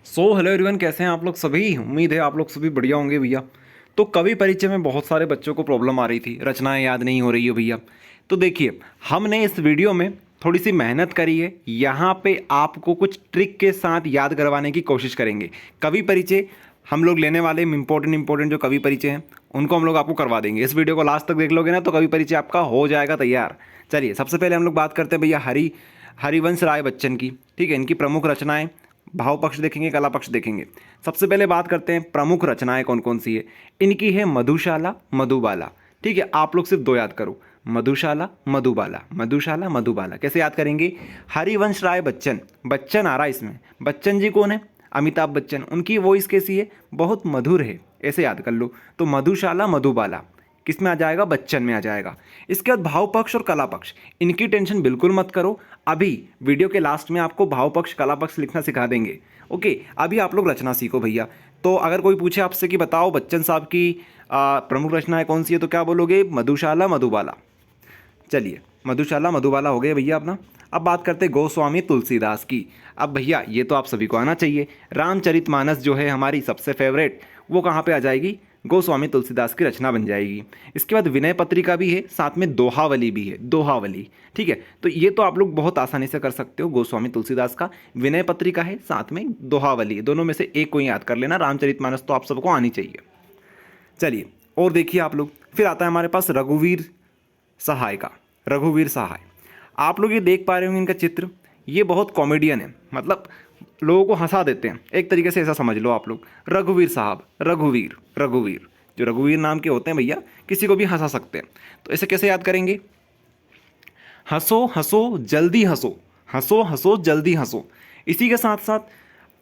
Hello everyone, कैसे हैं आप लोग सभी। उम्मीद है आप लोग सभी बढ़िया होंगे भैया। तो कवि परिचय में बहुत सारे बच्चों को प्रॉब्लम आ रही थी, रचनाएं याद नहीं हो रही है भैया। तो देखिए, हमने इस वीडियो में थोड़ी सी मेहनत करी है। यहाँ पे आपको कुछ ट्रिक के साथ याद करवाने की कोशिश करेंगे। कवि परिचय हम लोग लेने वाले इंपॉर्टेंट जो कवि परिचय हैं उनको हम लोग आपको करवा देंगे। इस वीडियो को लास्ट तक देख लोगे ना तो कवि परिचय आपका हो जाएगा तैयार। चलिए, सबसे पहले हम लोग बात करते हैं भैया हरिवंश राय बच्चन की। ठीक है, इनकी प्रमुख रचनाएं, भाव पक्ष देखेंगे, कला पक्ष देखेंगे। सबसे पहले बात करते हैं प्रमुख रचनाएं कौन कौन सी है। इनकी है मधुशाला, मधुबाला। ठीक है, आप लोग सिर्फ दो याद करो, मधुशाला मधुबाला, मधुशाला मधुबाला। कैसे याद करेंगे? हरिवंश राय बच्चन, बच्चन आ रहा है इसमें। बच्चन जी कौन है? अमिताभ बच्चन। उनकी वॉइस कैसी है? बहुत मधुर है। ऐसे याद कर लो। तो मधुशाला मधुबाला किस में आ जाएगा? बच्चन में आ जाएगा। इसके बाद भाव पक्ष और कला पक्ष, इनकी टेंशन बिल्कुल मत करो। अभी वीडियो के लास्ट में आपको भाव पक्ष कला पक्ष लिखना सिखा देंगे। ओके, अभी आप लोग रचना सीखो भैया। तो अगर कोई पूछे आपसे कि बताओ बच्चन साहब की प्रमुख रचनाएं कौन सी है, तो क्या बोलोगे? मधुशाला मधुबाला। चलिए, मधुशाला मधुबाला हो गए भैया अपना। अब बात करते हैं गोस्वामी तुलसीदास की। अब भैया ये तो आप सभी को आना चाहिए। रामचरितमानस जो है हमारी सबसे फेवरेट, वो कहाँ पे आ जाएगी? गोस्वामी तुलसीदास की रचना बन जाएगी। इसके बाद विनय पत्रिका भी है, साथ में दोहावली भी है, दोहावली। ठीक है, तो ये तो आप लोग बहुत आसानी से कर सकते हो। गोस्वामी तुलसीदास का विनय पत्रिका है, साथ में दोहावली है। दोनों में से एक को याद कर लेना। रामचरितमानस तो आप सबको आनी चाहिए। चलिए, और देखिए आप लोग, फिर आता है हमारे पास रघुवीर सहाय का। रघुवीर सहाय, आप लोग ये देख पा रहे होंगे इनका चित्र। ये बहुत कॉमेडियन है, मतलब लोगों को हंसा देते हैं एक तरीके से, ऐसा समझ लो आप लोग। रघुवीर साहब, रघुवीर, रघुवीर जो रघुवीर नाम के होते हैं भैया, किसी को भी हंसा सकते हैं। तो ऐसे कैसे याद करेंगे? हंसो हंसो जल्दी हंसो, हंसो हंसो जल्दी हंसो। इसी के साथ साथ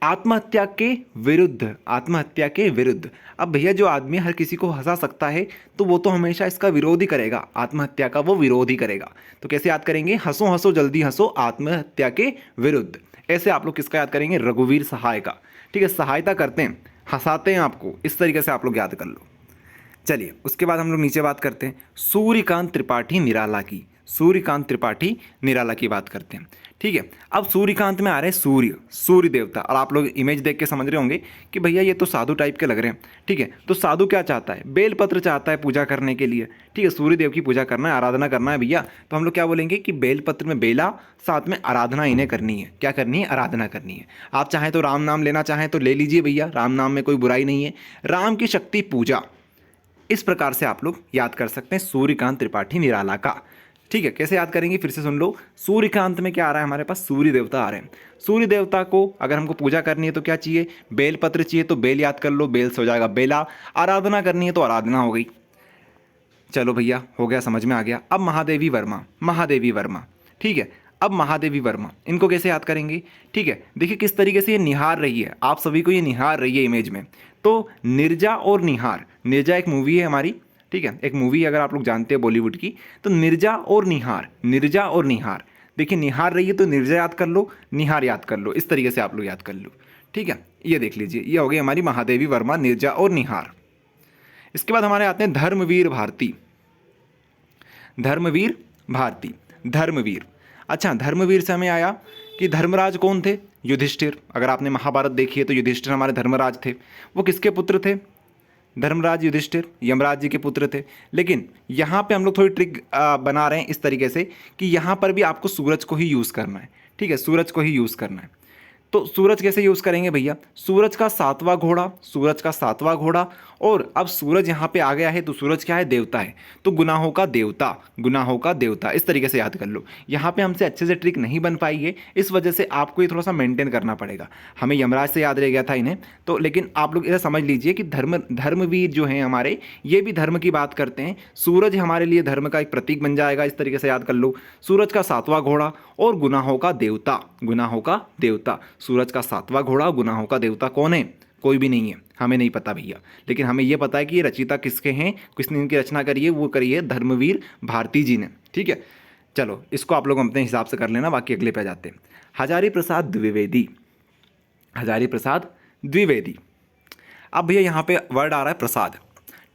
आत्महत्या के विरुद्ध, आत्महत्या के विरुद्ध। अब भैया जो आदमी हर किसी को हंसा सकता है तो वो तो हमेशा इसका विरोध ही करेगा, आत्महत्या का वो विरोध ही करेगा। तो कैसे याद करेंगे? हंसो हंसो जल्दी हंसो, आत्महत्या के विरुद्ध। ऐसे आप लोग किसका याद करेंगे? रघुवीर सहाय का। ठीक है, सहायता करते हैं, हंसाते हैं आपको, इस तरीके से आप लोग याद कर लो। चलिए, उसके बाद हम लोग नीचे बात करते हैं सूर्यकांत त्रिपाठी निराला की। सूर्यकांत त्रिपाठी निराला की बात करते हैं। ठीक है, अब सूर्यकांत में आ रहे हैं सूर्य, सूर्य देवता। और आप लोग इमेज देख के समझ रहे होंगे कि भैया ये तो साधु टाइप के लग रहे हैं। ठीक है, तो साधु क्या चाहता है? बेलपत्र चाहता है पूजा करने के लिए। ठीक है, सूर्य देव की पूजा करना है, आराधना करना है भैया। तो हम लोग क्या बोलेंगे कि बेलपत्र में बेला, साथ में आराधना इन्हें करनी है। क्या करनी है? आराधना करनी है। आप चाहें तो राम नाम लेना चाहें तो ले लीजिए भैया, राम नाम में कोई बुराई नहीं है। राम की शक्ति पूजा, इस प्रकार से आप लोग याद कर सकते हैं सूर्यकांत त्रिपाठी निराला का। ठीक है, कैसे याद करेंगे? फिर से सुन लो। सूर्यकांत में क्या आ रहा है हमारे पास? सूर्य देवता आ रहे हैं। सूर्य देवता को अगर हमको पूजा करनी है तो क्या चाहिए? बेलपत्र चाहिए, तो बेल याद कर लो, बेल से हो जाएगा बेला। आराधना करनी है तो आराधना हो गई। चलो भैया, हो गया, समझ में आ गया। अब महादेवी वर्मा, महादेवी वर्मा। ठीक है, अब महादेवी वर्मा, इनको कैसे याद करेंगे? ठीक है, देखिए किस तरीके से ये निहार रही है, आप सभी को ये निहार रही है इमेज में। तो निर्जा और निहार, निर्जा एक मूवी है हमारी। ठीक है, एक मूवी अगर आप लोग जानते हैं बॉलीवुड की, तो निर्जा और निहार, निर्जा और निहार। देखिए निहार रही है तो निर्जा याद कर लो, निहार याद कर लो, इस तरीके से आप लोग याद कर लो। ठीक है, ये देख लीजिए, ये हो गई हमारी महादेवी वर्मा, निर्जा और निहार। इसके बाद हमारे आते हैं धर्मवीर भारती। धर्मवीर भारती, धर्मवीर। अच्छा, धर्मवीर से हमें आया कि धर्मराज कौन थे? युधिष्ठिर। अगर आपने महाभारत देखी है तो युधिष्ठिर हमारे धर्मराज थे। वो किसके पुत्र थे? धर्मराज युधिष्ठिर यमराज जी के पुत्र थे। लेकिन यहाँ पे हम लोग थोड़ी ट्रिक बना रहे हैं इस तरीके से कि यहाँ पर भी आपको सूरज को ही यूज़ करना है। ठीक है, सूरज को ही यूज़ करना है। तो सूरज कैसे यूज़ करेंगे भैया? सूरज का सातवां घोड़ा, सूरज का सातवां घोड़ा। और अब सूरज यहाँ पे आ गया है तो सूरज क्या है? देवता है। तो गुनाहों का देवता, गुनाहों का देवता, इस तरीके से याद कर लो। यहाँ पे हमसे अच्छे से ट्रिक नहीं बन पाई है, इस वजह से आपको ये थोड़ा सा मेंटेन करना पड़ेगा। हमें यमराज से याद रह गया था इन्हें, तो लेकिन आप लोग इसे समझ लीजिए कि धर्मवीर जो हैं हमारे, ये भी धर्म की बात करते हैं। सूरज हमारे लिए धर्म का एक प्रतीक बन जाएगा, इस तरीके से याद कर लो। सूरज का सातवां घोड़ा और गुनाहों का देवता, गुनाहों का देवता। सूरज का सातवां घोड़ा, गुनाहों का देवता कौन है? कोई भी नहीं है, हमें नहीं पता भैया। लेकिन हमें यह पता है कि ये रचयिता किसके हैं, किसने इनकी रचना करी है। वो करी है धर्मवीर भारती जी ने। ठीक है, चलो इसको आप लोग अपने हिसाब से कर लेना, बाकी अगले पे जाते हैं। हजारी प्रसाद द्विवेदी, हजारी प्रसाद द्विवेदी। अब भैया यहाँ पे वर्ड आ रहा है प्रसाद।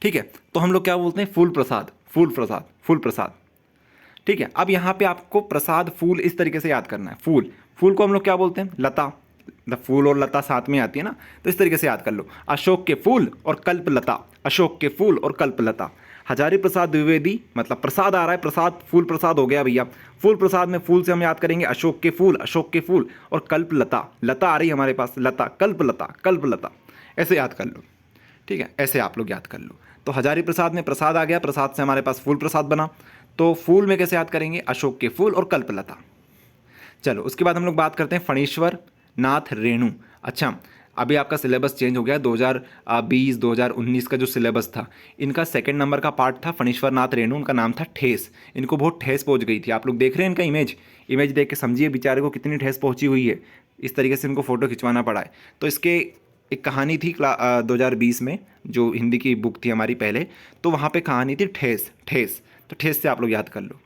ठीक है, तो हम लोग क्या बोलते हैं? फूल प्रसाद, फूल प्रसाद, फूल प्रसाद। ठीक है, अब यहाँ पे आपको प्रसाद फूल इस तरीके से याद करना है। फूल, फूल को हम लोग क्या बोलते हैं? लता। मतलब फूल और लता साथ में आती है ना, तो इस तरीके से याद कर लो, अशोक के फूल और कल्पलता, अशोक के फूल और कल्पलता। हजारी प्रसाद द्विवेदी, मतलब प्रसाद आ रहा है, प्रसाद फूल प्रसाद हो गया भैया, फूल प्रसाद में फूल से हम याद करेंगे अशोक के फूल, अशोक के फूल और कल्पलता, लता आ रही है हमारे पास, लता, कल्पलता, कल्पलता, ऐसे याद कर लो। ठीक है, ऐसे आप लोग याद कर लो। तो हजारी प्रसाद में प्रसाद आ गया, प्रसाद से हमारे पास फूल प्रसाद बना, तो फूल में कैसे याद करेंगे, अशोक के फूल और कल्पलता। चलो उसके बाद हम लोग बात करते हैं फणीश्वर नाथ रेणु। अच्छा, अभी आपका सिलेबस चेंज हो गया, 2020 2019 का जो सिलेबस था, इनका सेकंड नंबर का पार्ट था फणीश्वर नाथ रेणु, उनका नाम था ठेस। इनको बहुत ठेस पहुंच गई थी, आप लोग देख रहे हैं इनका इमेज देख के समझिए बेचारे को कितनी ठेस पहुंची हुई है, इस तरीके से इनको फोटो खिंचवाना पड़ा है। तो इसके एक कहानी थी 2020 में, जो हिंदी की बुक थी हमारी पहले, तो वहाँ पे कहानी थी ठेस, ठेस, तो ठेस से आप लोग याद कर लो।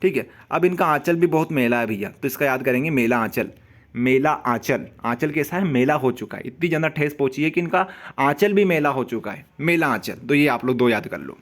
ठीक है, अब इनका आंचल भी बहुत मेला है भैया, तो इसका याद करेंगे मेला आंचल, मेला आंचल, आंचल कैसा है, मेला हो चुका है, इतनी ज़्यादा ठेस पहुंची है कि इनका आंचल भी मेला हो चुका है, मेला आंचल। तो ये आप लोग 2 याद कर लो।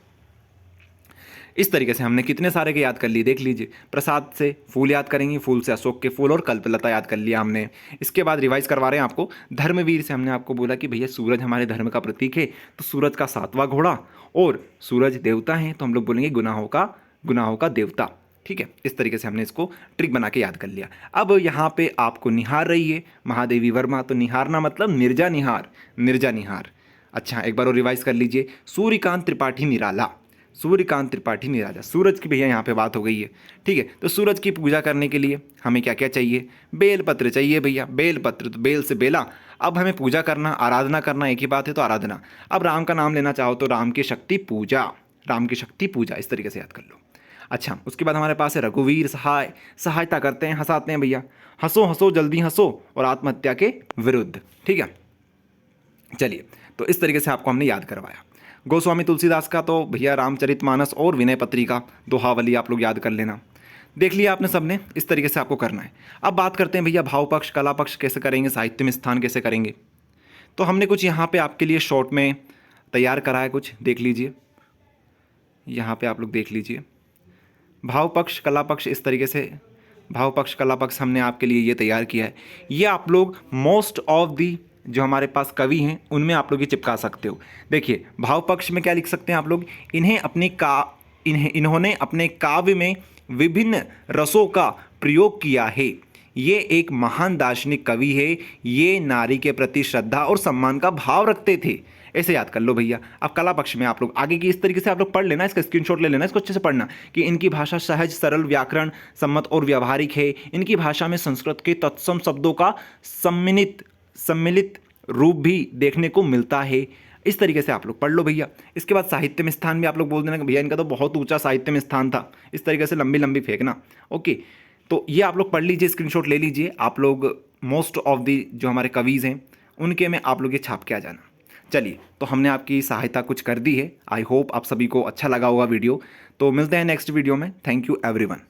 इस तरीके से हमने कितने सारे के याद कर लिए, देख लीजिए। प्रसाद से फूल याद करेंगे, फूल से अशोक के फूल और कल्पलता याद कर लिया हमने। इसके बाद रिवाइज करवा रहे हैं आपको, धर्मवीर से हमने आपको बोला कि भैया सूरज हमारे धर्म का प्रतीक है, तो सूरज का 7वां घोड़ा, और सूरज देवता है तो हम लोग बोलेंगे गुनाहों का देवता। ठीक है, इस तरीके से हमने इसको ट्रिक बना के याद कर लिया। अब यहाँ पे आपको निहार रही है महादेवी वर्मा, तो निहारना मतलब निर्जा निहार, निर्जा निहार। अच्छा, एक बार और रिवाइज कर लीजिए, सूर्यकांत त्रिपाठी निराला, सूर्यकांत त्रिपाठी निराला, सूरज की भैया यहाँ पे बात हो गई है। ठीक है, तो सूरज की पूजा करने के लिए हमें क्या क्या चाहिए, बेलपत्र चाहिए भैया, बेलपत्र, तो बेल से बेला। अब हमें पूजा करना, आराधना करना एक ही बात है, तो आराधना। अब राम का नाम लेना चाहो तो राम की शक्ति पूजा, राम की शक्ति पूजा, इस तरीके से याद कर लो। अच्छा, उसके बाद हमारे पास है रघुवीर सहाय, सहायता करते हैं, हंसाते हैं भैया, हंसो हंसो जल्दी हंसो, और आत्महत्या के विरुद्ध। ठीक है, चलिए, तो इस तरीके से आपको हमने याद करवाया। गोस्वामी तुलसीदास का तो भैया रामचरितमानस और विनय पत्रिका, दोहावली आप लोग याद कर लेना। देख लिया आपने सबने, इस तरीके से आपको करना है। अब बात करते हैं भैया भाव पक्ष, कला पक्ष कैसे करेंगे, साहित्य में स्थान कैसे करेंगे। तो हमने कुछ यहाँ पे आपके लिए शॉर्ट में तैयार करा है, कुछ देख लीजिए, यहाँ पे आप लोग देख लीजिए। भाव पक्ष, कला पक्ष, इस तरीके से भाव पक्ष, कला पक्ष हमने आपके लिए ये तैयार किया है। ये आप लोग मोस्ट ऑफ दी जो हमारे पास कवि हैं उनमें आप लोग ये चिपका सकते हो। देखिए, भाव पक्ष में क्या लिख सकते हैं आप लोग, इन्होंने अपने काव्य में विभिन्न रसों का प्रयोग किया है, ये एक महान दार्शनिक कवि है, ये नारी के प्रति श्रद्धा और सम्मान का भाव रखते थे, ऐसे याद कर लो भैया। अब कला पक्ष में आप लोग आगे की इस तरीके से आप लोग पढ़ लेना, इसका स्क्रीनशॉट ले लेना, इसको अच्छे से पढ़ना कि इनकी भाषा सहज, सरल, व्याकरण सम्मत और व्यावहारिक है। इनकी भाषा में संस्कृत के तत्सम शब्दों का सम्मिलित रूप भी देखने को मिलता है। इस तरीके से आप लोग पढ़ लो भैया। इसके बाद साहित्य में स्थान भी आप लोग बोल देना कि भैया इनका तो बहुत ऊंचा साहित्य में स्थान था, इस तरीके से लंबी लंबी फेंकना। ओके, तो ये आप लोग पढ़ लीजिए, स्क्रीनशॉट ले लीजिए आप लोग। मोस्ट ऑफ दी जो हमारे कवीज़ हैं उनके में आप लोग ये छाप के आ जाना। चलिए, तो हमने आपकी सहायता कुछ कर दी है। आई होप आप सभी को अच्छा लगा होगा वीडियो। तो मिलते हैं नेक्स्ट वीडियो में। Thank you everyone.